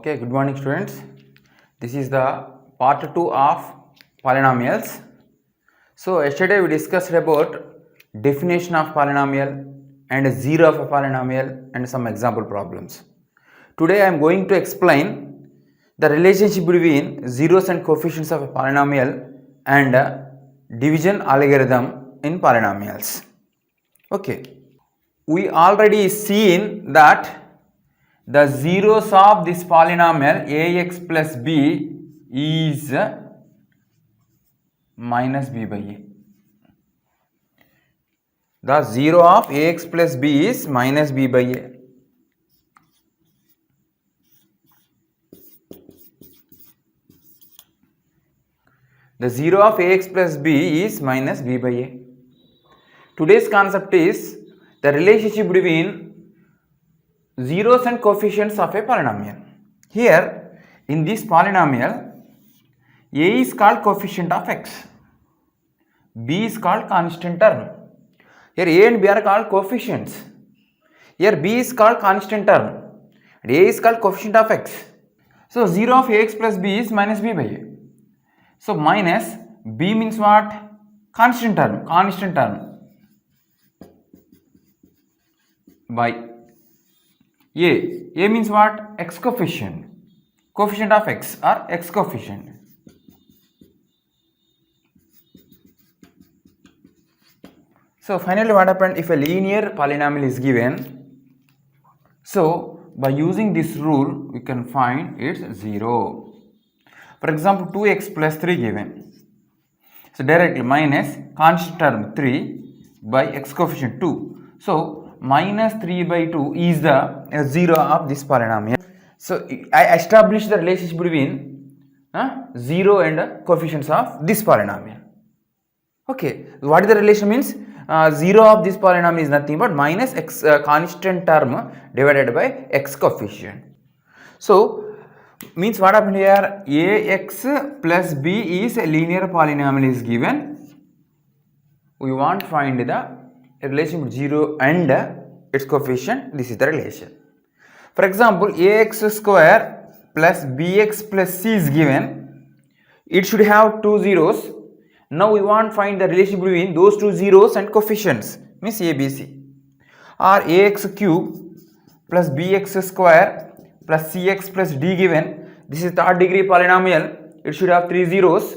Okay, good morning students. This is the part 2 of polynomials. So yesterday we discussed about definition of polynomial and zero of a polynomial and some example problems. Today I am going to explain the relationship between zeros and coefficients of a polynomial and division algorithm in polynomials. Okay, we already seen that the zeros of this polynomial ax plus b is minus b by a. The zero of ax plus b is minus b by a. The zero of ax plus b is minus b by a. Today's concept is the relationship between zeros and coefficients of a polynomial. Here in this polynomial, a is called coefficient of x, b is called constant term. Here a and b are called coefficients. Here b is called constant term and a is called coefficient of x. So 0 of ax plus b is minus b by a. So minus b means what? Constant term by a means what? X coefficient of x or x coefficient. So finally what happened if a linear polynomial is given? So by using this rule we can find its zero. For example 2x plus 3 given. So directly minus constant term 3 by x coefficient 2. So minus 3 by 2 is the zero of this polynomial. So I established the relationship between 0 and coefficients of this polynomial. Okay, what is the relation means? 0 of this polynomial is nothing but minus x constant term divided by x coefficient. So means what happened here? Ax plus b is a linear polynomial is given. We want to find the relation between 0 and its coefficient. This is the relation. For example, ax square plus bx plus c is given. It should have two zeros. Now we want to find the relation between those two zeros and coefficients, means a, b, c. Or ax cube plus bx square plus cx plus d given. This is third degree polynomial. It should have three zeros.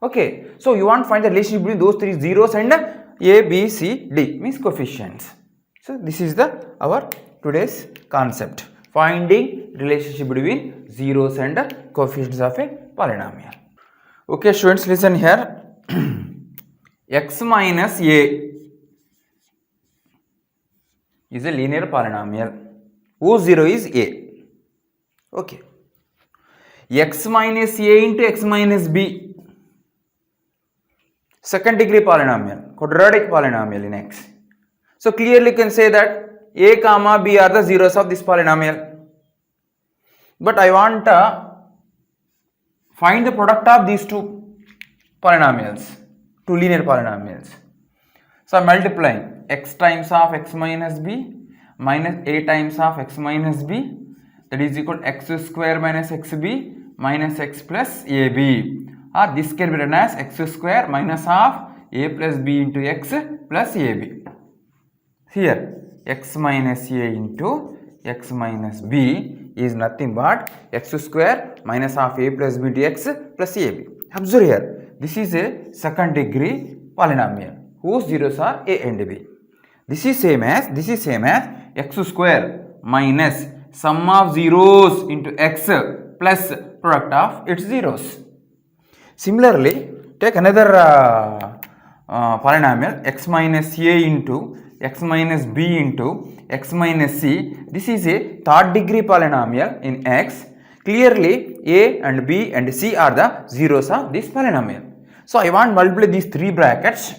Okay, so you want to find the relationship between those three zeros and a, b, c, d, means coefficients. So this is our today's concept, finding relationship between zeros and coefficients of a polynomial. Okay students, listen here. X minus a is a linear polynomial whose zero is a. Okay, x minus a into x minus b, second degree polynomial, quadratic polynomial in x. So clearly you can say that a comma b are the zeros of this polynomial. But I want to find the product of these two polynomials, two linear polynomials. So I am multiplying x times of x minus b minus a times of x minus b, that is equal to x square minus xb minus x plus ab, or this can be written as x square minus of a plus b into x plus ab. Here x minus a into x minus b is nothing but x square minus of a plus b into x plus ab. Observe here, this is a second degree polynomial whose zeros are a and b. This is same as x square minus sum of zeros into x plus product of its zeros. Similarly, take another polynomial x minus a into x minus b into x minus c. This is a third degree polynomial in x. Clearly a and b and c are the zeros of this polynomial. So I want to multiply these three brackets.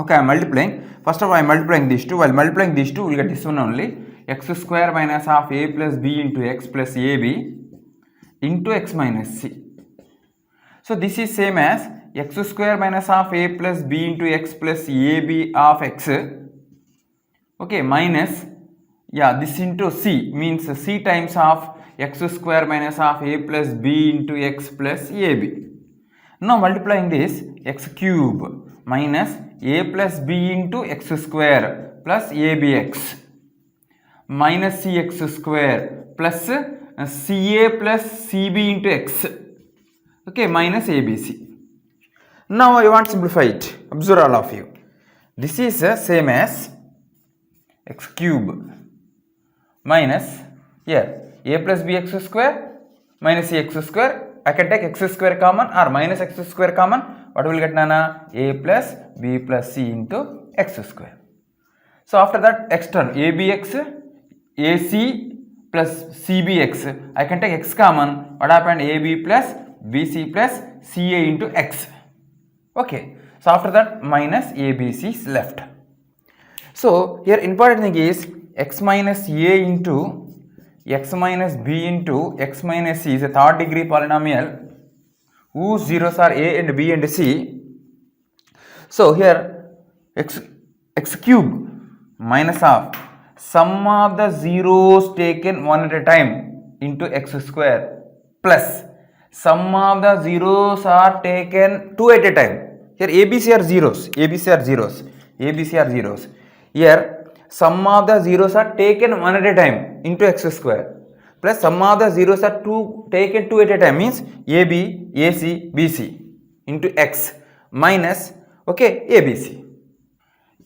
Okay, I am multiplying. First of all I am multiplying these two. While multiplying these two we will get this one only, x square minus of a plus b into x plus ab into x minus c. So this is same as x square minus of a plus b into x plus ab of x, okay, minus this into c, means c times of x square minus half a plus b into x plus ab. Now multiplying this, x cube minus a plus b into x square plus abx minus cx square plus ca plus cb into x, okay, minus abc. Now I want to simplify it. Observe all of you. This is the same as x cube minus here a plus bx square minus cx square. I can take x square common or minus x square common. What will get nana? A plus b plus c into x square. So after that, extern abx, ac plus cbx. I can take x common. What happened? ab plus bc plus ca into x. Okay. So after that, minus abc is left. So here important thing is x minus a into x minus b into x minus c is a third degree polynomial whose zeros are a and b and c. So here x cube minus half sum of the zeros taken one at a time into x square plus sum of the zeros are taken two at a time. Here ABC are zeros, ABC are zeros, ABC are zeros. Here sum of the zeros are taken one at a time into x square plus sum of the zeros are taken two at a time means AB, AC, BC into x minus, okay, ABC.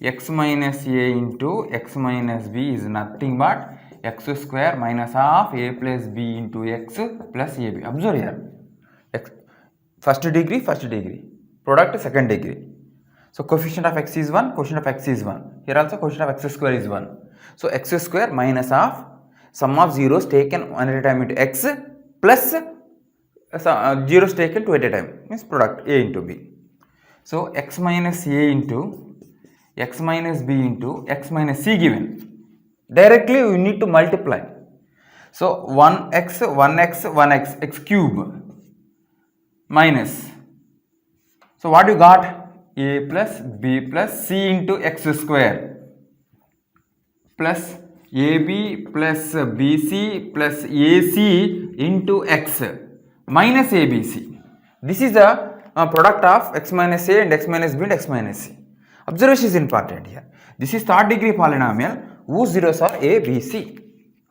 X minus a into x minus b is nothing but x square minus half a plus b into x plus ab. Observe here, first degree, product second degree. So coefficient of x is 1, quotient of x is 1. Here also quotient of x square is 1. So x square minus half sum of zeros taken one at a time into x plus zeros taken two at a time means product a into b. So x minus a into x minus b into x minus c given. Directly we need to multiply. So 1x, x cube minus. So what you got? A plus b plus c into x square plus ab plus bc plus ac into x minus abc. This is the product of x minus a and x minus b and x minus c. Observation is important here. This is third degree polynomial whose zeros are a, b, c.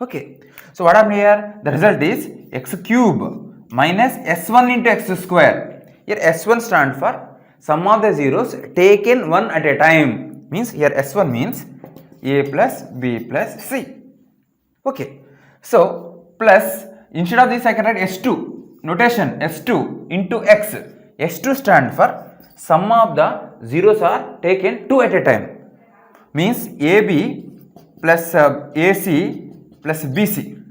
Okay. So what happened here? The result is x cube minus s1 into x square. Here s1 stands for sum of the zeros taken one at a time. Means here s1 means a plus b plus c. Okay. So plus instead of this I can write s2 notation s2 into x. s2 stands for sum of the zeros are taken two at a time. Means ab plus ac plus bc.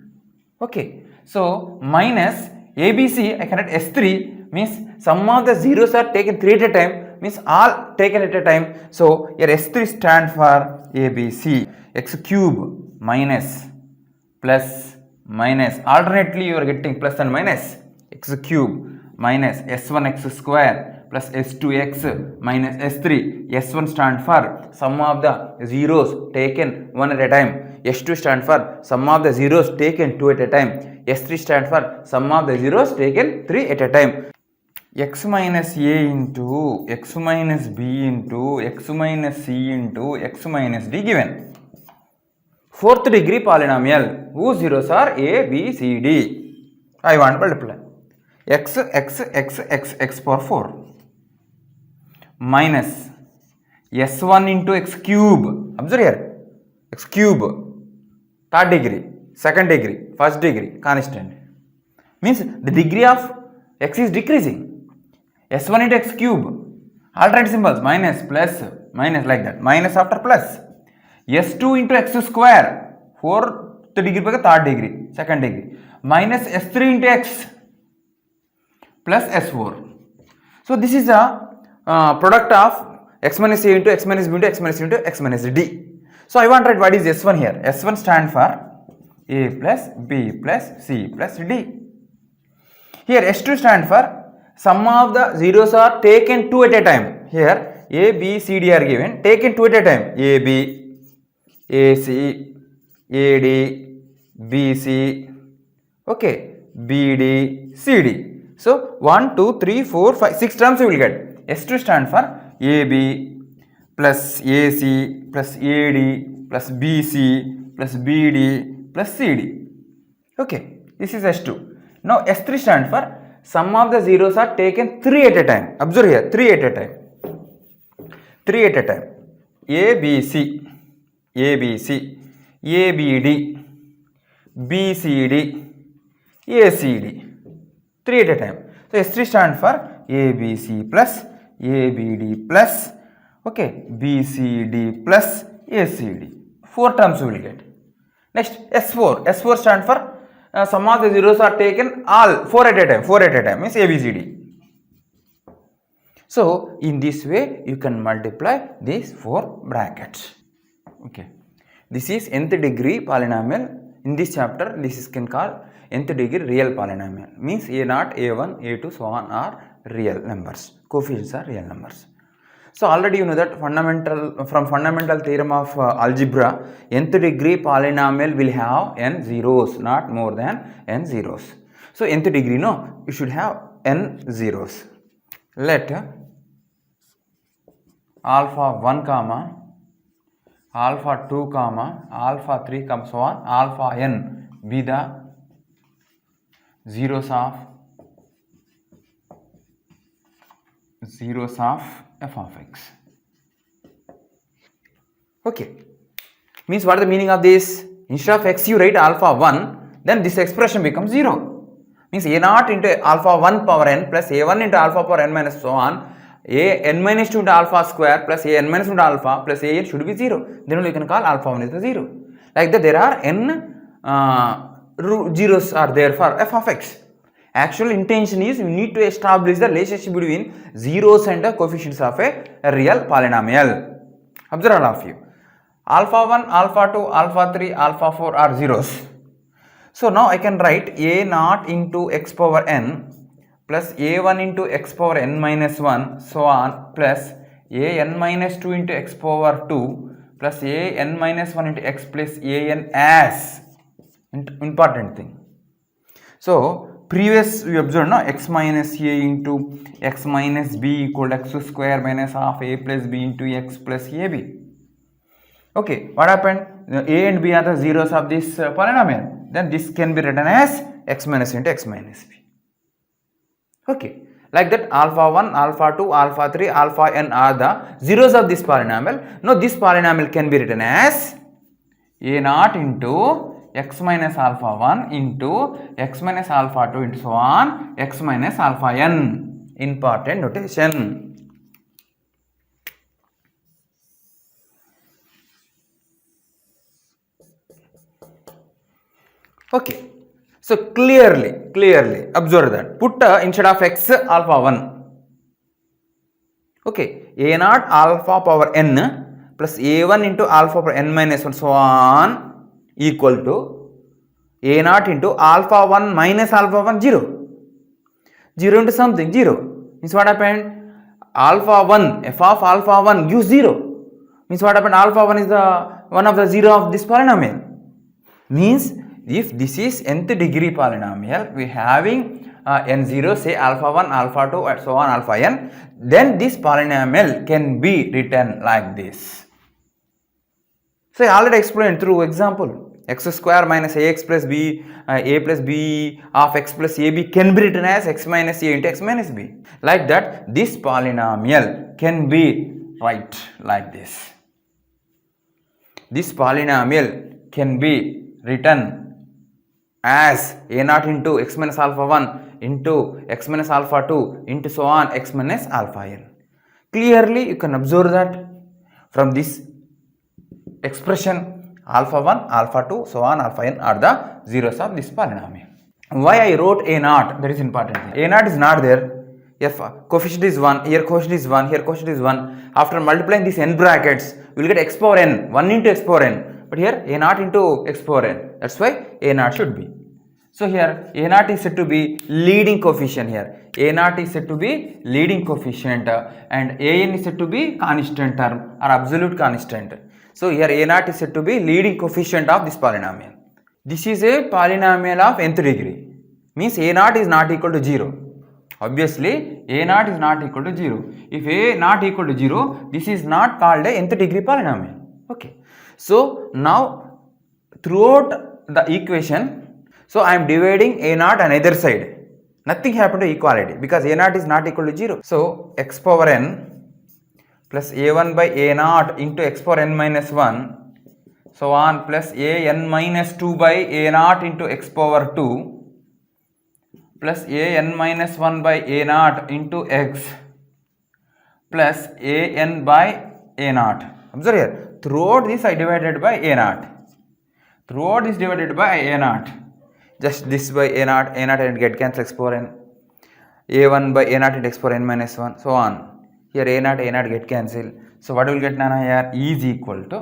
Okay. So minus abc I can write s3 means sum of the zeros are taken three at a time means all taken at a time. So here s3 stands for abc. X cube minus plus minus alternately you are getting plus and minus. X cube minus s1 x square plus s2x minus s3. s1 stands for sum of the zeros taken one at a time. s2 stands for sum of the zeros taken two at a time. s3 stands for sum of the zeros taken three at a time. X minus a into x minus b into x minus c into x minus d given. Fourth degree polynomial whose zeros are a, b, c, d. I want to multiply x power 4 minus s1 into x cube. Observe here, x cube, third degree, second degree, first degree, constant. Means the degree of x is decreasing. s1 into x cube, alternate symbols, minus, plus, minus like that, minus after plus. s2 into x square, fourth degree, third degree, second degree, minus s3 into x plus s4. So this is a product of x minus a into x minus b into x minus c into x minus d. So I want to write what is s1 here. s1 stands for a plus b plus c plus d. Here s2 stands for sum of the zeros are taken two at a time. Here a, b, c, d are given, taken two at a time. A, b, a, c, a, d, b, c. Okay, BD, CD. So 1, 2, 3, 4, 5, 6 terms you will get. S2 stand for AB plus AC plus AD plus BC plus BD plus CD. Okay, this is S2. Now S3 stand for sum of the zeros are taken 3 at a time. Observe here, 3 at a time. 3 at a time. ABC, ABC, ABD, BCD, ACD. 3 at a time. So S3 stand for ABC plus ABD plus, okay, BCD plus ACD. 4 terms you will get. Next S4. S4 stand for sum of the zeros are taken all 4 at a time. 4 at a time means ABCD. So in this way you can multiply these 4 brackets. Okay, this is nth degree polynomial. In this chapter this is can call nth degree real polynomial, means a0, a1, a2 so on are real numbers, coefficients are real numbers. So already you know that from fundamental theorem of algebra, nth degree polynomial will have n zeros, not more than n zeros. So nth degree, no, you should have n zeros. Let alpha 1 comma alpha 2 comma alpha 3 comma so on alpha n be the zeros of f of x. Okay, means what is the meaning of this? Instead of x you write alpha 1, then this expression becomes 0. Means a0 into alpha 1 power n plus a1 into alpha power n minus so on, a n minus 2 into alpha square plus a n minus 2 into alpha plus a n should be 0. Then only you can call alpha 1 is the 0. Like that there are n zeros are there for f of x. Actual intention is we need to establish the relationship between zeros and the coefficients of a real polynomial. Observe all of you. Alpha 1, alpha 2, alpha 3, alpha 4 are zeros. So now I can write a0 into x power n plus a1 into x power n minus 1 so on plus an minus 2 into x power 2 plus an minus 1 into x plus an as important thing. So previous we observed, no, x minus a into x minus b equal to x square minus half a plus b into x plus ab. Okay, what happened? A and b are the zeros of this polynomial. Then this can be written as x minus into x minus b. Okay, like that alpha 1, alpha 2, alpha 3, alpha n are the zeros of this polynomial. Now this polynomial can be written as a0 into x minus alpha 1 into x minus alpha 2 into so on x minus alpha n. Important notation. Okay, so clearly observe that. Put instead of x alpha 1. Okay, a0 alpha power n plus a1 into alpha power n minus 1 so on equal to a0 into alpha 1 minus alpha 1 0. 0 into something 0 means what happened? Alpha 1 f of alpha 1 gives 0 means what happened? Alpha 1 is the one of the 0 of this polynomial. Means if this is nth degree polynomial, we having n 0, say alpha 1, alpha 2 and so on alpha n, then this polynomial can be written like this. So I already explained through example. X square minus ax plus b, a plus b of x plus ab can be written as x minus a into x minus b. Like that, this polynomial can be write like this. This polynomial can be written as a0 into x minus alpha 1 into x minus alpha 2 into so on x minus alpha n. Clearly you can observe that from this expression alpha 1, alpha 2 so on alpha n are the zeros of this polynomial. Why I wrote a0? That is important thing. A0 is not there. If coefficient is 1, here coefficient is 1, here coefficient is 1. After multiplying these n brackets, we will get x power n, 1 into x power n. But here a0 into x power n. That's why a0 should be. So here a0 is said to be leading coefficient here. A0 is said to be leading coefficient and an is said to be constant term or absolute constant. So here a0 is said to be leading coefficient of this polynomial. This is a polynomial of nth degree. Means a naught is not equal to 0. Obviously, a naught is not equal to 0. If a not equal to 0, this is not called a nth degree polynomial. Okay. So now throughout the equation, so I am dividing a naught on either side. Nothing happened to equality because a naught is not equal to 0. So x power n plus a1 by a naught into x power n minus 1 so on plus a n minus 2 by a naught into x power 2 plus a n minus 1 by a naught into x plus a n by a naught. Observe here, throughout this I divided by a naught. Throughout this divided by a naught. Just this by a naught and get cancel x power n. a1 by a naught into x power n minus 1 so on. Here a naught get cancelled. So what will get Nana here is equal to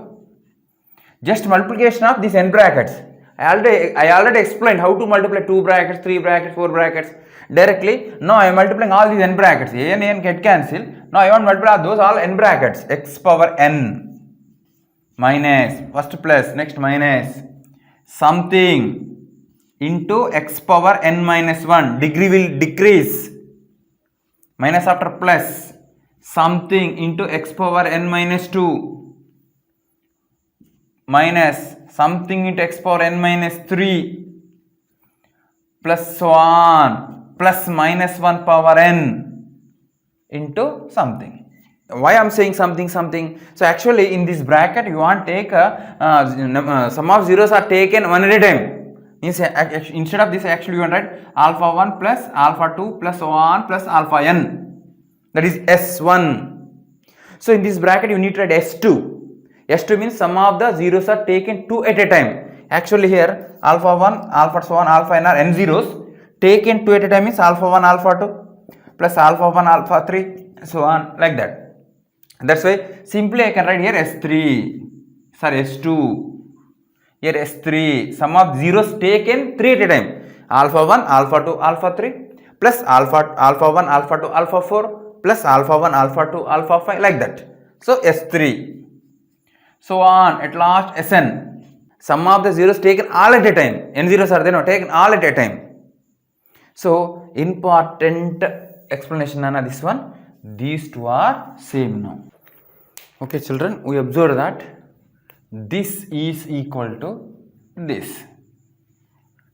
just multiplication of these n brackets. I already explained how to multiply 2 brackets, 3 brackets, 4 brackets directly. Now I am multiplying all these n brackets. A and n get cancelled. Now I want to multiply those all n brackets. X power n minus first plus next minus something into x power n minus 1. Degree will decrease. Minus after plus something into x power n minus 2 minus something into x power n minus 3 plus so on plus minus 1 power n into something. Why I am saying something? So actually in this bracket you want to take sum of zeros are taken one at a time. Means instead of this actually you want to write alpha 1 plus alpha 2 plus so on plus alpha n. That is S1. So in this bracket you need to write S2. S2 means sum of the zeros are taken 2 at a time. Actually here alpha 1, alpha so on, alpha n are n zeros. Taken 2 at a time means alpha 1, alpha 2 plus alpha 1, alpha 3 so on like that. That's why simply I can write here S3. Sorry S2. Here S3. Sum of zeros taken 3 at a time. Alpha 1, alpha 2, alpha 3 plus alpha 1, alpha 2, alpha 4 plus alpha 1, alpha 2, alpha 5 like that. So S3. So on at last Sn. Sum of the zeros taken all at a time. N zeros are there now taken all at a time. So important explanation Nana this one. These two are same now. Okay children, we observe that this is equal to this.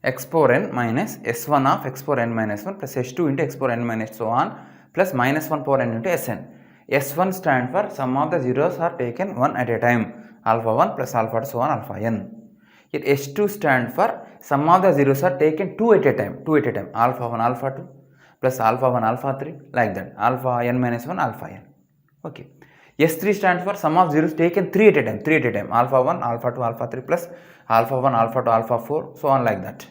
X power n minus S1 of x power n minus 1 plus S2 into x power n minus so on plus minus 1 power n into Sn. S1 stand for sum of the zeros are taken one at a time. Alpha 1 plus alpha 2 so on alpha n. Here S2 stand for sum of the zeros are taken 2 at a time. Alpha 1, alpha 2 plus alpha 1, alpha 3 like that. Alpha n minus 1, alpha n. Okay. S3 stands for sum of zeros taken 3 at a time. Alpha 1, alpha 2, alpha 3 plus alpha 1, alpha 2, alpha 4 so on like that.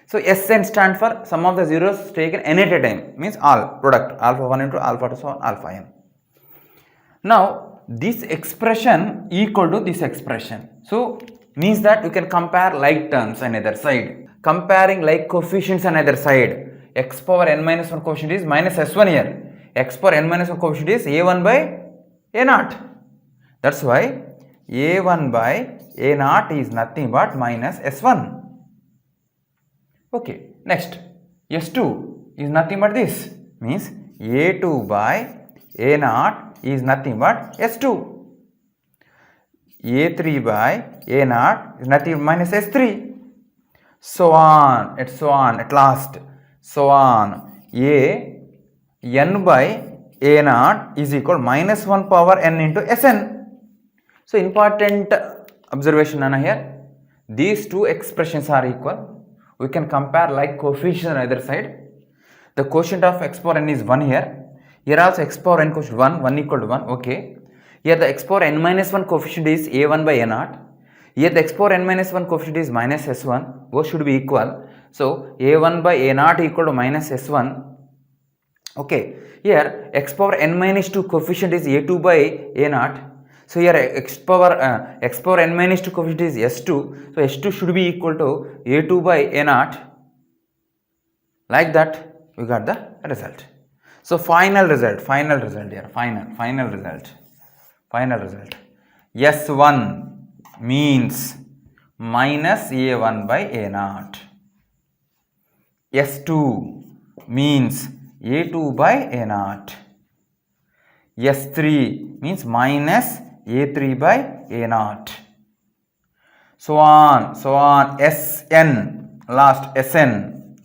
So Sn stands for sum of the zeros taken n at a time means all product alpha 1 into alpha 2 so on alpha n. Now this expression equal to this expression. So means that you can compare like terms on either side. Comparing like coefficients on either side. X power n minus 1 coefficient is minus S1 here. X power n minus 1 coefficient is A1 by A naught. That's why A1 by A naught is nothing but minus S1. Okay, next S2 is nothing but this. Means A2 by A naught is nothing but S2. A3 by A naught is nothing minus S3. So on at last. So on A n by A naught is equal minus 1 power n into Sn. So important observation Nana here. These two expressions are equal. We can compare like coefficients on either side. The quotient of x power n is 1 here. Here also x power n quotient 1 equal to 1. Okay. Here the x power n minus 1 coefficient is A1 by A naught. Here the x power n minus 1 coefficient is minus S1. Both should be equal. So A1 by A naught equal to minus S1. Okay. Here x power n minus 2 coefficient is A2 by A naught. So here x power n minus 2 coefficient is S2. So S2 should be equal to A2 by A naught. Like that we got the result. So final result here. Final result. S1 means minus a1 by a0. S2 means a2 by a0. S3 means minus a3 by a0. So on. Sn, last Sn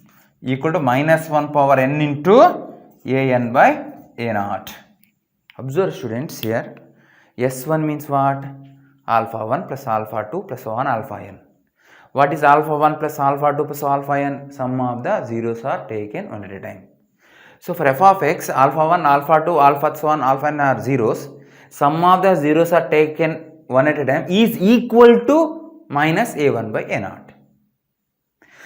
equal to minus 1 power n into an by a0. Observe students here. S1 means what? Alpha 1 plus alpha 2 plus so on alpha n. What is alpha 1 plus alpha 2 plus alpha n? Sum of the zeros are taken one at a time. So for f of x, alpha 1, alpha 2, alpha so on, alpha n are zeros. Sum of the zeros are taken one at a time is equal to minus a1 by a0.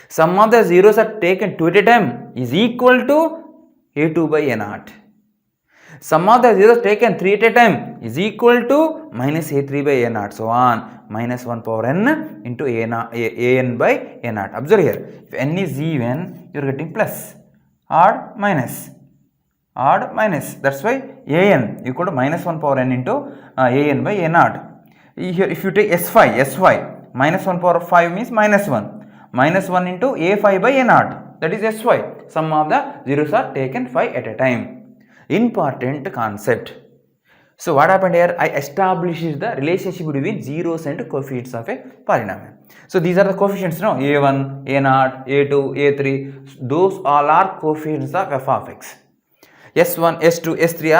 Sum of the zeros are taken two at a time is equal to a2 by a0. Sum of the zeros taken 3 at a time is equal to minus a3 by a0. So on, minus 1 power n into an by a0. Observe here, if n is even, you are getting plus, odd minus. That's why an equal to minus 1 power n into an by a0. Here, if you take sy, minus 1 power 5 means minus 1. Minus 1 into a5 by a0. That is sy. Sum of the zeros are taken 5 at a time. Important concept. So what happened here? I established the relationship between zeros and coefficients of a polynomial. So these are the coefficients, no? a1, a0, a2, a3. Those all are coefficients of f of x. S1, S2, S3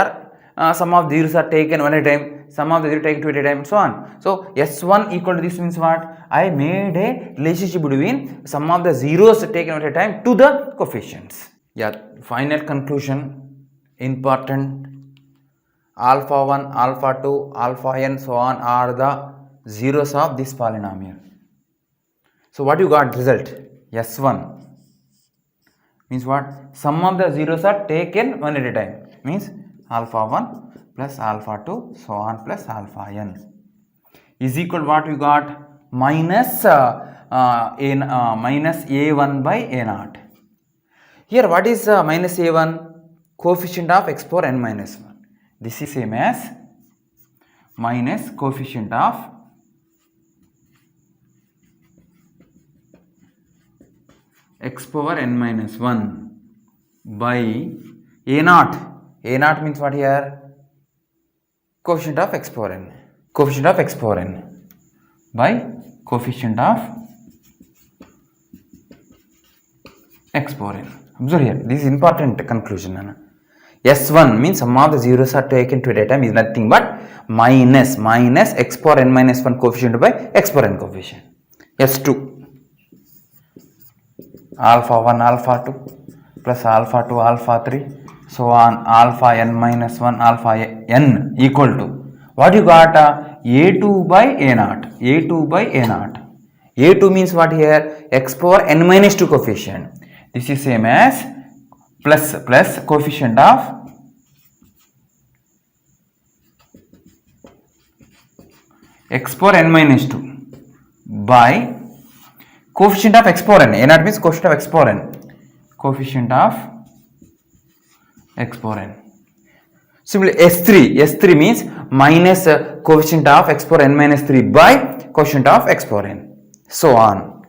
are sum of the zeros are taken one at a time. Sum of the zeros taken two at a time, and so on. So S1 equal to this means what? I made a relationship between sum of the zeros taken at a time to the coefficients. Yeah. Final conclusion. Important. Alpha 1, alpha 2, alpha n so on are the zeros of this polynomial. So what you got result? S1 means what? Sum of the zeros are taken one at a time, means alpha 1 plus alpha 2 so on plus alpha n is equal to what you got? Minus minus a1 by a0. Here what is minus a1? Coefficient of x power n minus 1. This is same as minus coefficient of x power n minus 1 by a0. A0 means what here? Coefficient of x power n. Coefficient of x power n by coefficient of x power n. Observe here, this is important conclusion. S1 means sum of the zeros are taken to a time is nothing but minus x power n minus 1 coefficient by x power n coefficient. S2 alpha 1 alpha 2 plus alpha 2 alpha 3 so on alpha n minus 1 alpha n equal to what you got? A2 by a0. A2 by a0. A2 means what here? X power n minus 2 coefficient. This is same as plus coefficient of x power n minus 2 by coefficient of x power n. A0 means coefficient of x power n. Coefficient of x power n. Similarly, S3 means minus coefficient of x power n minus 3 by coefficient of x power n. So on.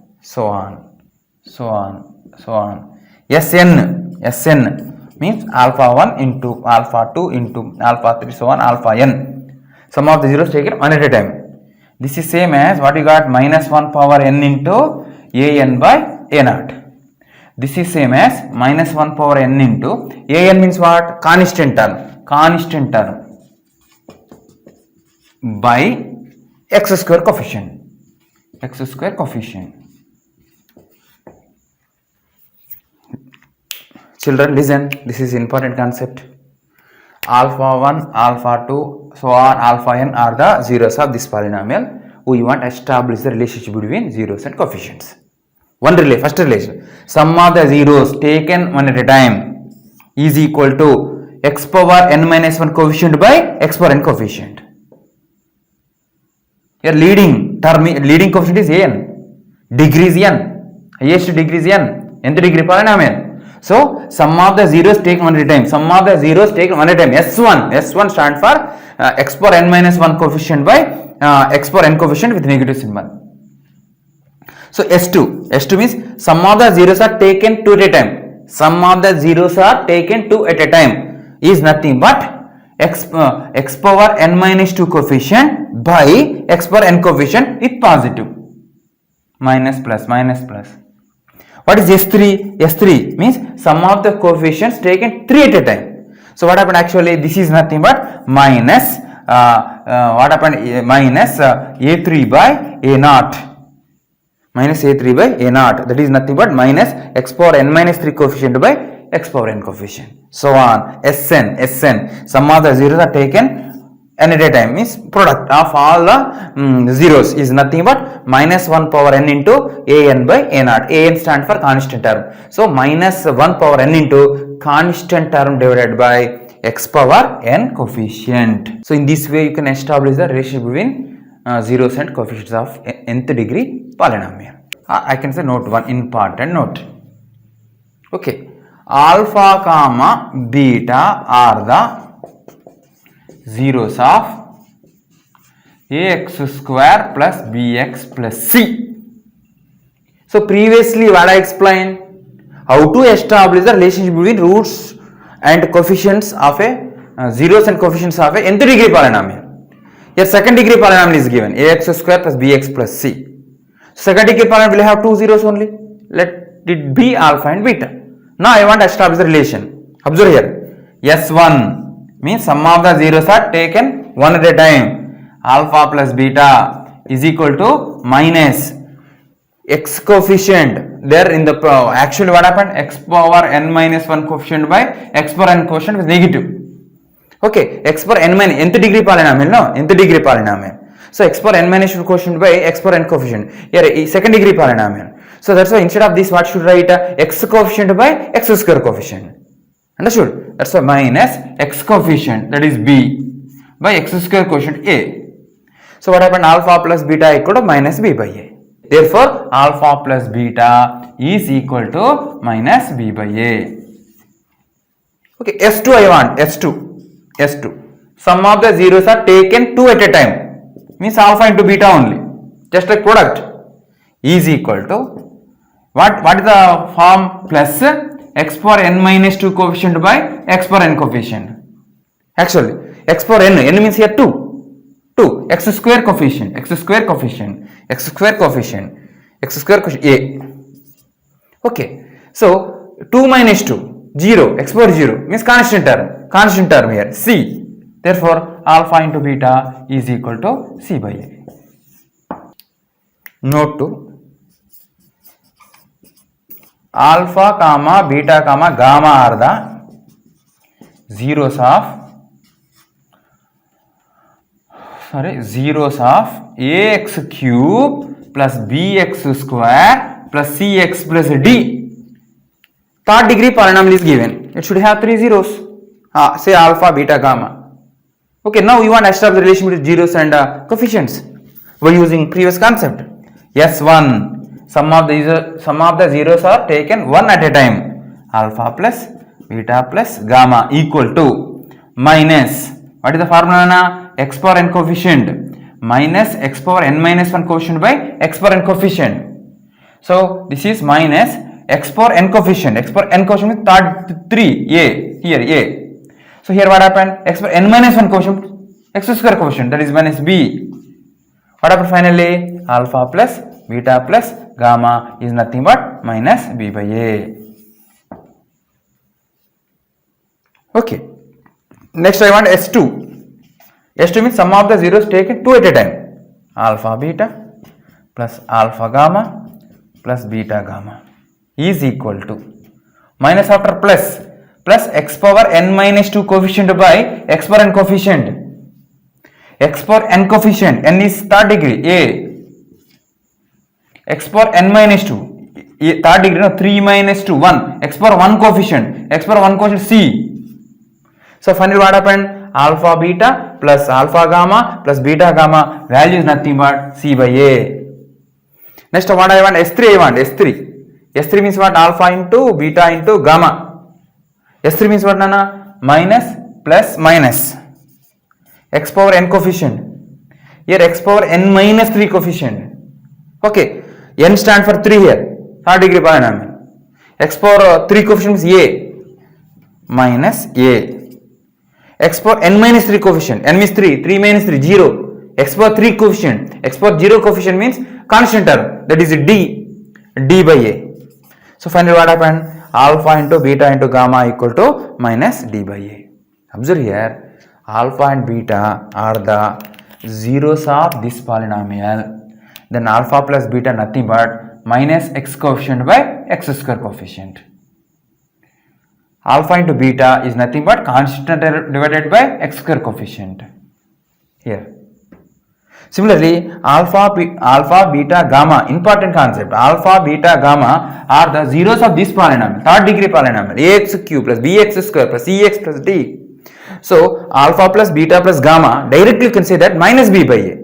Sn means alpha 1 into alpha 2 into alpha 3 so on alpha n. Sum of the zeros taken one at a time. This is same as what you got? Minus 1 power n into an by a0. This is same as minus 1 power n into an means what? Constant term by x square coefficient. Children, listen, this is important concept. Alpha 1, alpha 2, so on alpha n are the zeros of this polynomial. We want to establish the relationship between zeros and coefficients. First relation. Sum of the zeros taken one at a time is equal to x power n minus 1 coefficient by x power n coefficient. Here leading coefficient is n. Degree is n. Highest degree is n. Nth degree polynomial. So sum of the zeros taken one at a time. S1 stands for x power n minus 1 coefficient by x power n coefficient with negative symbol. So S2 means sum of the zeros are taken 2 at a time. Sum of the zeros are taken 2 at a time is nothing but x power n minus 2 coefficient by x power n coefficient with positive. Minus plus minus plus. What is S3? S3 means sum of the coefficients taken 3 at a time. So what happened actually? This is nothing but minus what happened? Minus A3 by A0. Minus A3 by A0. That is nothing but minus x power n minus 3 coefficient by x power n coefficient. So on. Sn. Sum of the zeros are taken n at a time means product of all the zeros is nothing but minus 1 power n into an by a0. An stands for constant term. So minus 1 power n into constant term divided by x power n coefficient. So in this way you can establish the relationship between zeros and coefficients of nth degree polynomial. I can say note 1, important note. Okay, alpha comma beta are the zeros of ax square plus bx plus c. So previously what I explained, how to establish the relationship between roots and coefficients of a zeros and coefficients of a nth degree polynomial. Here second degree polynomial is given, ax square plus bx plus c. Second degree polynomial will have two zeros only. Let it be alpha and beta. Now I want to establish the relation. Observe here, S1 means sum of the zeros are taken one at a time. Alpha plus beta is equal to minus x coefficient. There in the actually what happened? X power n minus 1 coefficient by x power n coefficient is negative. Okay, x power n minus nth degree polynomial, no? Nth degree polynomial. So x power n minus 2 coefficient by x power n coefficient. Here second degree polynomial. So that's why instead of this what should write? X coefficient by x square coefficient. Understood? That's why minus x coefficient, that is b, by x square coefficient a. So what happened? Alpha plus beta equal to minus b by a. Therefore alpha plus beta is equal to minus b by a. Okay, S2 I want. S2. Sum of the zeros are taken 2 at a time. Means alpha into beta only. Just like product is equal to what is the form? Plus x power n minus 2 coefficient by x power n coefficient. Actually x power n means here 2 x square coefficient a. Okay, so 2 minus 2 0, x power 0 means constant term here c. Therefore alpha into beta is equal to c by a. Note 2, alpha comma beta comma gamma are the zeros of ax cube plus bx square plus cx plus d. Third degree polynomial is given. It should have 3 zeros. Say alpha, beta, gamma. Okay, now you want to establish the relation between zeros and coefficients by using previous concept. S1. Sum of the zeros are taken one at a time. Alpha plus beta plus gamma equal to minus, what is the formula now? X power n coefficient minus x power n minus 1 coefficient by x power n coefficient. So this is minus x power n coefficient. X power n coefficient with third 3 a, here a. So here what happened? X power n minus 1 coefficient, x square coefficient, that is minus b. What happened finally? Alpha plus beta plus gamma is nothing but minus b by a. Okay, next I want S2. S2 means sum of the zeros taken 2 at a time. Alpha beta plus alpha gamma plus beta gamma is equal to minus after plus x power n minus 2 coefficient by x power n coefficient. X power n coefficient, n is third degree a. X power n minus 2, third degree, no, 3 minus 2, 1. X power 1 coefficient, c. So finally what happened? Alpha beta plus alpha gamma plus beta gamma value is nothing but c by a. Next what I want? S3 means what? Alpha into beta into gamma. S3 means what, Nana? Minus plus minus x power n coefficient. Here x power n minus 3 coefficient. Okay, n stand for 3 here, third degree polynomial. X power 3 coefficient is a minus a. X power n minus 3 coefficient, n means 3, 3 minus 3, 0. X power 3 coefficient, x power 0 coefficient means constant term, that is d by a. So finally what happened? Alpha into beta into gamma equal to minus d by a. Observe here, alpha and beta are the zeros of this polynomial. Then alpha plus beta nothing but minus x coefficient by x square coefficient. Alpha into beta is nothing but constant divided by x square coefficient here. Similarly, alpha, beta, gamma, important concept. Alpha, beta, gamma are the zeros of this polynomial, third degree polynomial, ax cube plus bx square plus cx plus d. So, alpha plus beta plus gamma, directly you can say that minus b by a,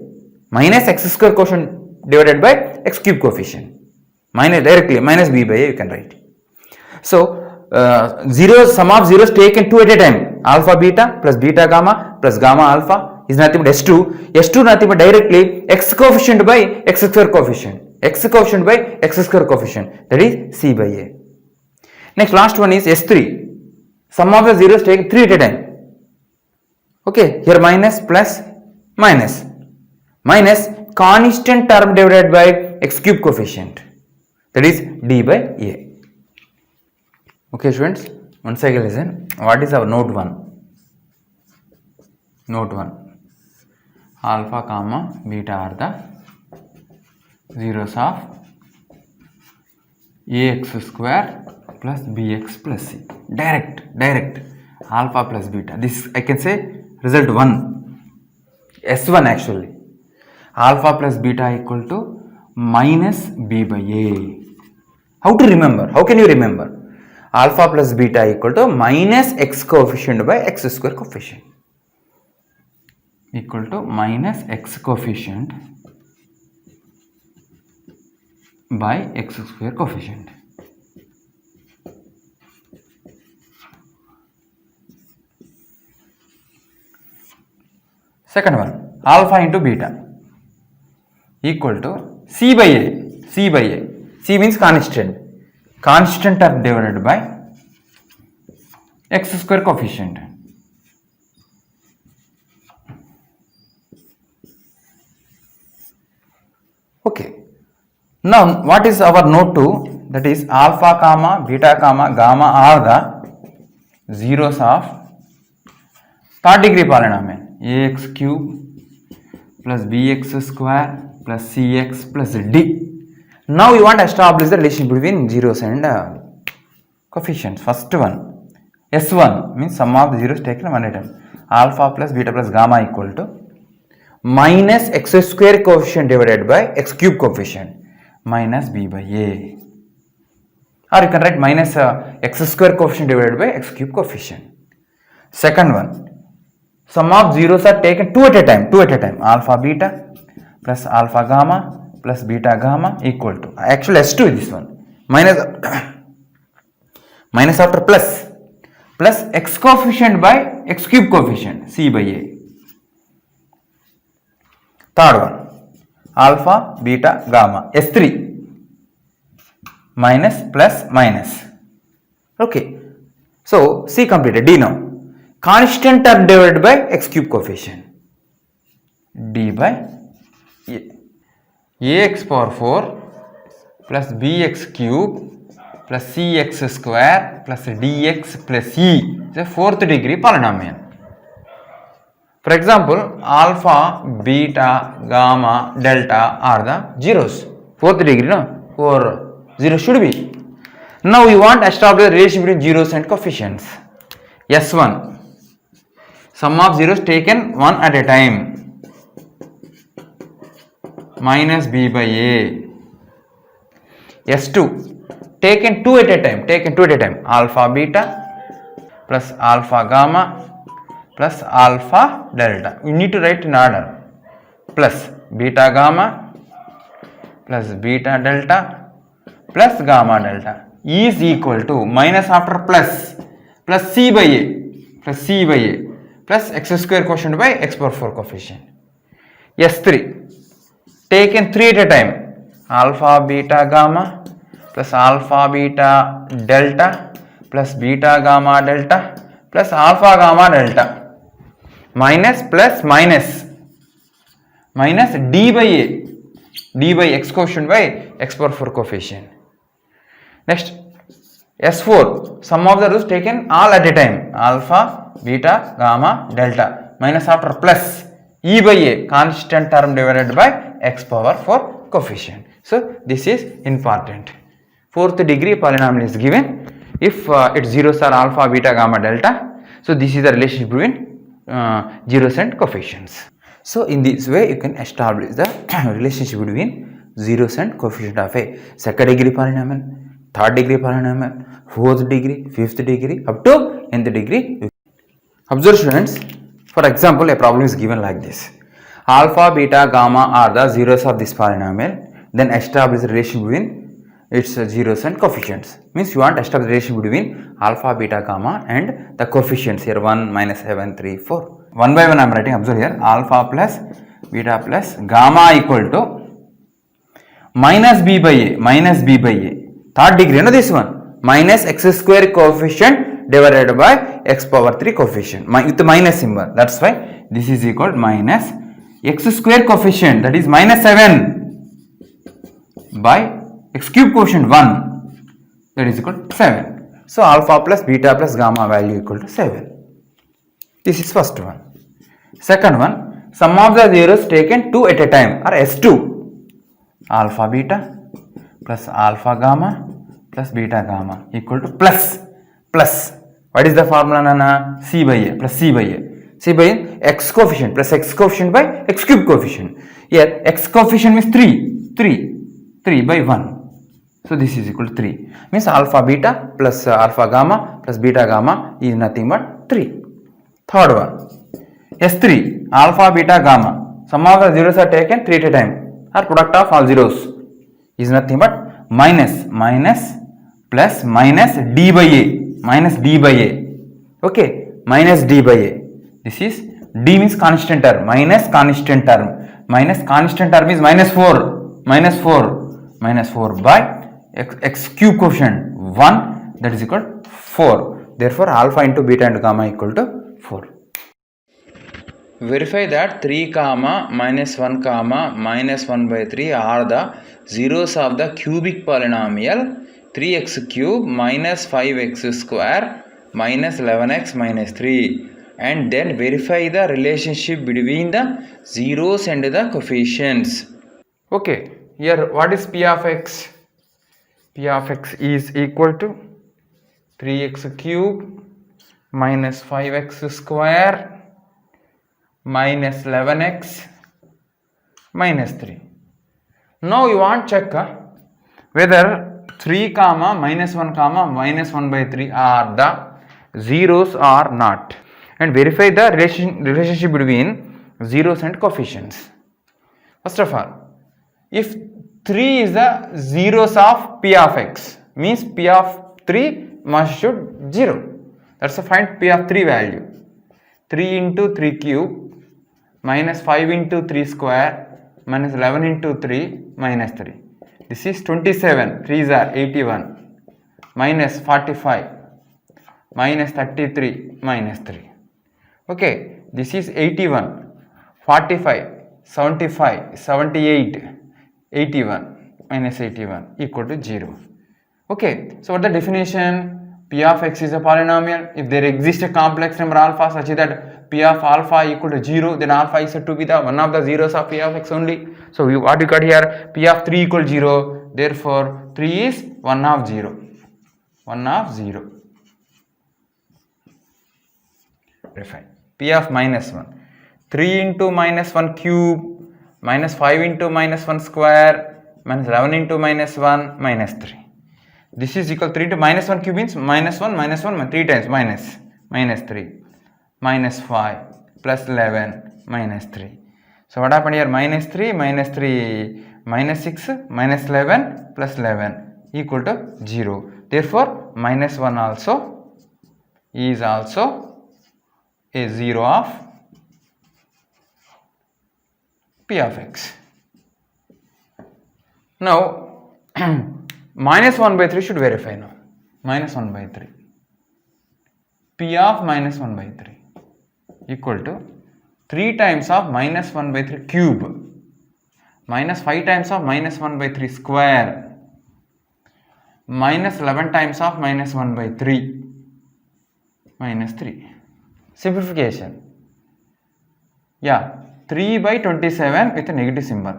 minus x square quotient divided by x cube coefficient. Directly minus b by a you can write. So, sum of zeros taken 2 at a time, alpha beta plus beta gamma plus gamma alpha is nothing but s2 nothing but directly x coefficient by x square coefficient, x coefficient by x square coefficient, that is c by a. Next last one is s3, sum of the zeros taken 3 at a time. Okay, here minus plus minus constant term divided by x cube coefficient, that is d by a. Okay students, once again listen, what is our note 1? Note 1, alpha comma beta are the zeros of ax square plus bx plus c. Direct alpha plus beta. This I can say result 1, S1 actually. Alpha plus beta equal to minus b by a. How to remember? How can you remember? Alpha plus beta equal to minus x coefficient by x square coefficient, equal to minus x coefficient by x square coefficient. Second one, alpha into beta equal to c by a. C means constant term divided by x square coefficient. Okay, now what is our note 2? That is alpha comma beta comma gamma are the zeros of third degree polynomial, ax cube plus bx square plus cx plus d. Now we want to establish the relation between zeros and coefficients. First one, S1 means sum of the zeros taken one at a time. Alpha plus beta plus gamma equal to minus x square coefficient divided by x cube coefficient minus b by a. Or you can write minus x square coefficient divided by x cube coefficient. Second one, sum of zeros are taken 2 at a time. Alpha beta plus alpha gamma plus beta gamma equal to, actually S2 is this one, minus after plus x coefficient by x cube coefficient, c by a. Third one, alpha beta gamma, S3 minus plus minus. Okay, so c completed. D now, constant term divided by x cube coefficient, d by ax power 4 plus bx cube plus cx square plus dx plus e is a fourth degree polynomial. For example, alpha, beta, gamma, delta are the zeros, fourth degree, no? 4 zeros should be. Now we want to establish the relation between zeros and coefficients. S1, sum of zeros taken one at a time, minus b by a. S2, taken 2 at a time, alpha beta plus alpha gamma plus alpha delta. We need to write in order. Plus beta gamma plus beta delta plus gamma delta is equal to minus after plus c by a plus x square quotient by x power 4 coefficient. S3, taken 3 at a time, alpha beta gamma plus alpha beta delta plus beta gamma delta plus alpha gamma delta minus plus minus minus d by a, d by x quotient by x power 4 coefficient. Next, S4, sum of the roots taken all at a time, alpha, beta, gamma, delta, minus after plus e by a, constant term divided by x power 4 coefficient. So this is important. Fourth degree polynomial is given if its zeros are alpha, beta, gamma, delta. So this is the relationship between zeros and coefficients. So in this way you can establish the relationship between zeros and coefficient of a second degree polynomial, third degree polynomial, fourth degree, fifth degree, up to nth degree. Observe students, for example a problem is given like this. Alpha, beta, gamma are the zeros of this polynomial. Then establish the relation between its zeros and coefficients. Means you want to establish the relation between alpha, beta, gamma and the coefficients here 1, minus 7, 3, 4. One by one I am writing. Observe here, alpha plus beta plus gamma equal to minus b by a, minus b by a. Third degree, you know this one, minus x square coefficient divided by x power 3 coefficient with the minus symbol. That's why this is equal to minus x square coefficient, that is minus 7 by x cube coefficient 1, that is equal to 7. So alpha plus beta plus gamma value equal to 7. This is first one. Second one, sum of the zeros taken 2 at a time or S2, alpha beta plus alpha gamma plus beta gamma equal to plus. What is the formula, Nana? C by a plus C by a. C by a, x coefficient plus x coefficient by x cube coefficient. Here x coefficient means 3 by 1. So this is equal to 3. Means alpha beta plus alpha gamma plus beta gamma is nothing but 3. Third one, S3, alpha beta gamma. Sum of the zeros are taken 3 at a time or product of all zeros is nothing but minus plus minus d by a, okay, minus d by a. This is d means constant term, minus constant term is minus 4 by x cube coefficient 1, that is equal to 4. Therefore alpha into beta into gamma equal to 4. Verify that 3 comma minus 1 comma minus 1 by 3 are the zeros of the cubic polynomial 3x cube minus 5x square minus 11x minus 3, and then verify the relationship between the zeros and the coefficients. Okay, here what is p of x? P of x is equal to 3x cube minus 5x square minus 11x minus 3. Now you want to check whether 3 comma minus 1 comma minus 1 by 3 are the zeros or not, and verify the relationship between zeros and coefficients. First of all, if 3 is the zeros of p of x, means p of 3 must should 0. That's a find p of 3 value. 3 into 3 cube minus 5 into 3 square minus 11 into 3 minus 3. This is 27, 3s are 81, minus 45, minus 33, minus 3. Okay, this is 81, 45, 75, 78, 81, minus 81 equal to 0. Okay, so what the definition? P of x is a polynomial. If there exists a complex number alpha such that P of alpha equal to 0, then alpha is said to be the one of the zeros of P of x only. So what you got here? P of 3 equal 0. Therefore 3 is 1 of 0. 1 of 0. Verify. P of minus 1. 3 into minus 1 cube minus 5 into minus 1 square minus 11 into minus 1 minus 3. This is equal to 3 into minus 1 cube means minus 1, 3 times minus 3, minus 5, plus 11, minus 3. So what happened here? Minus 3, minus 6, minus 11, plus 11 equal to 0. Therefore, minus 1 also is also a 0 of P of x. Now minus 1 by 3 should verify now. Minus 1 by 3. P of minus 1 by 3 equal to 3 times of minus 1 by 3 cube minus 5 times of minus 1 by 3 square minus 11 times of minus 1 by 3 minus 3. Simplification. Yeah, 3 by 27 with a negative symbol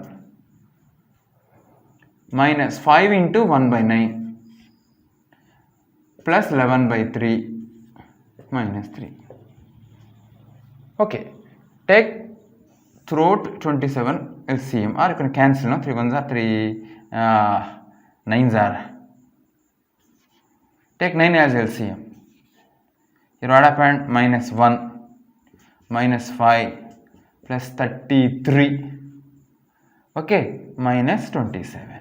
minus 5 into 1 by 9 plus 11 by 3 minus 3. Okay, take throughout 27 LCM, or you can cancel, no? 3 ones are 3 9s are. Take 9 as LCM. Here what happened? Minus 1 minus 5 plus 33. Okay, minus 27.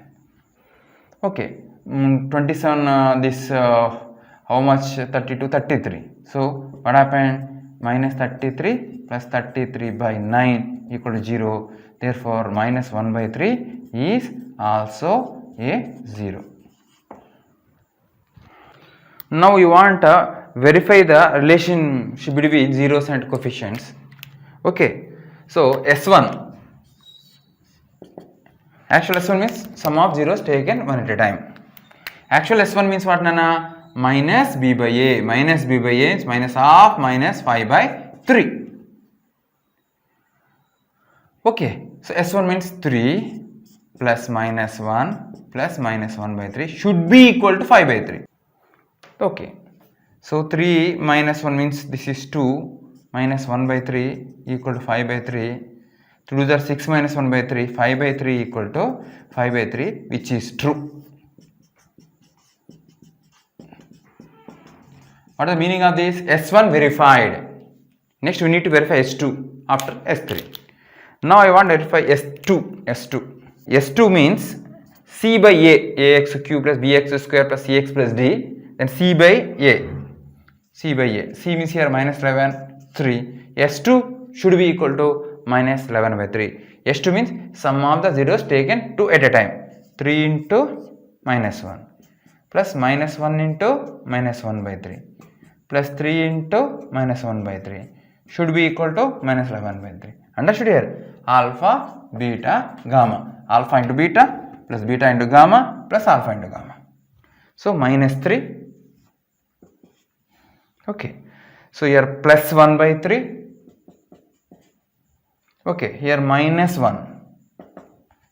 Okay, 27 this how much? 32, 33. So what happened? Minus 33 plus 33 by 9 equal to 0. Therefore minus 1 by 3 is also a 0. Now you want to verify the relationship between zeros and coefficients. Okay, so S1, actual S1 means sum of zeros taken one at a time. Actual S1 means what, Nana? Minus b by a. Minus b by a is minus half minus 5 by 3. Okay, so S1 means 3 plus minus 1 plus minus 1 by 3 should be equal to 5 by 3. Okay, so 3 minus 1 means this is 2 minus 1 by 3 equal to 5 by 3. To do that, 6 minus 1 by 3, 5 by 3 equal to 5 by 3, which is true. What is the meaning of this? S1 verified. Next we need to verify S2 after S3. Now I want to verify S2. S2 means C by A, ax cube plus bx square plus cx plus d, then C by A. C means here minus 11, 3. S2 should be equal to minus 11 by 3. S2 means sum of the zeros taken 2 at a time. 3 into minus 1 plus minus 1 into minus 1 by 3 plus 3 into minus 1 by 3 should be equal to minus 11 by 3. Understood here? Alpha, beta, gamma. Alpha into beta plus beta into gamma plus alpha into gamma. So minus 3. Okay. So here plus 1 by 3. Okay. Here minus 1.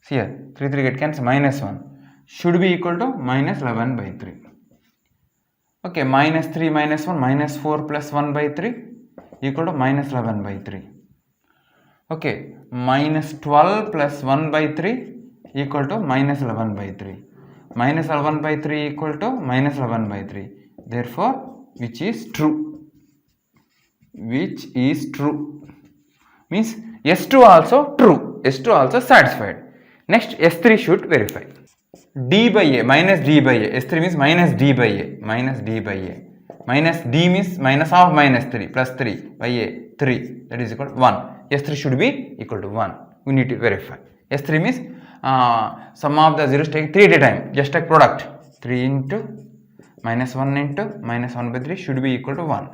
See here 3 get cancelled, minus 1 should be equal to minus 11 by 3. Okay. Minus 3 minus 1 minus 4 plus 1 by 3 equal to minus 11 by 3. Okay. Minus 12 plus 1 by 3 equal to minus 11 by 3. Minus 11 by 3 equal to minus 11 by 3. Therefore, which is true. Which is true. Means S2 also true. S2 also satisfied. Next S3 should verify. D by A minus D by A. S3 means minus D by A. Minus D by A. Minus D means minus of minus 3 plus 3 by A 3, that is equal to 1. S3 should be equal to 1. We need to verify. S3 means sum of the zeros take 3 at a time. Just take product. 3 into minus 1 into minus 1 by 3 should be equal to 1.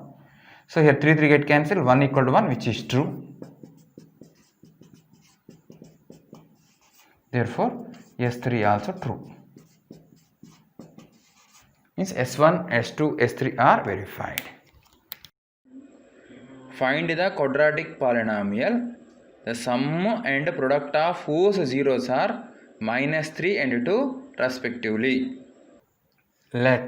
So here 3 get cancelled, 1 equal to 1, which is true. Therefore S3 also true. Means S1, S2, S3 are verified. Find the quadratic polynomial. The sum and product of whose zeros are minus 3 and 2 respectively. Let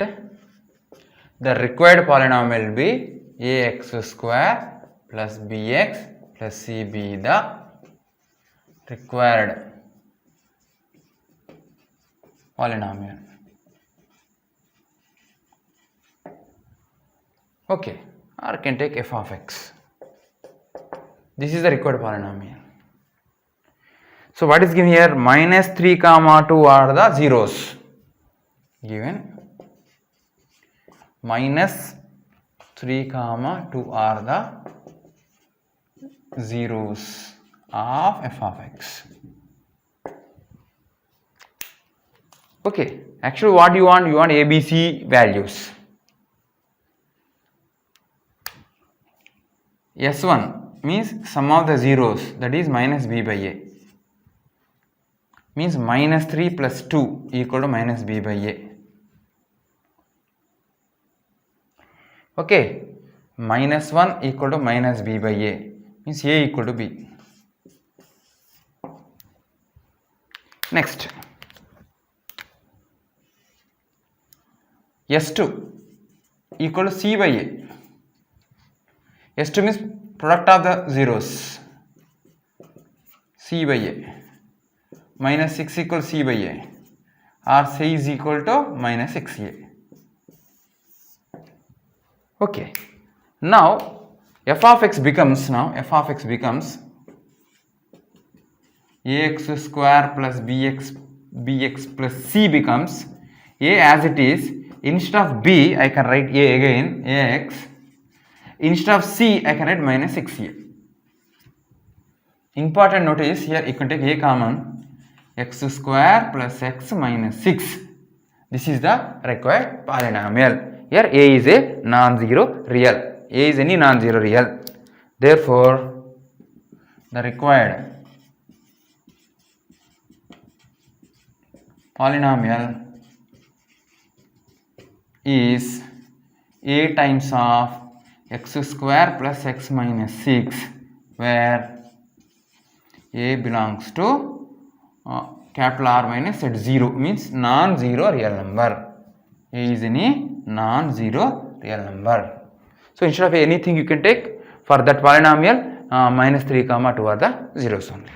the required polynomial be ax square plus bx plus c be the required polynomial. Okay, or I can take f of x. This is the required polynomial. So what is given here? Minus 3 comma 2 are the zeros. Given minus 3 comma 2 are the zeros of f of x. Okay, actually what you want? You want ABC values. S1 means sum of the zeros, that is minus b by a, means minus 3 plus 2 equal to minus b by a. Okay, minus 1 equal to minus b by a, means a equal to b. Next, S2 equal to c by a. S2 means product of the zeros, c by a, minus 6 equal to c by a, or c is equal to minus 6a. Okay, now f of x becomes ax square plus bx plus c becomes a as it is. Instead of b I can write a again, ax. Instead of c I can write minus 6a. Important notice here, you can take a common, x square plus x minus 6. This is the required polynomial. Here a is a non-zero real. A is any non-zero real. Therefore, the required polynomial is a times of x square plus x minus 6, where a belongs to capital R minus at 0, means non-zero real number. A is any non-zero real number. So instead of anything you can take for that polynomial minus 3 comma 2 are the zeros only.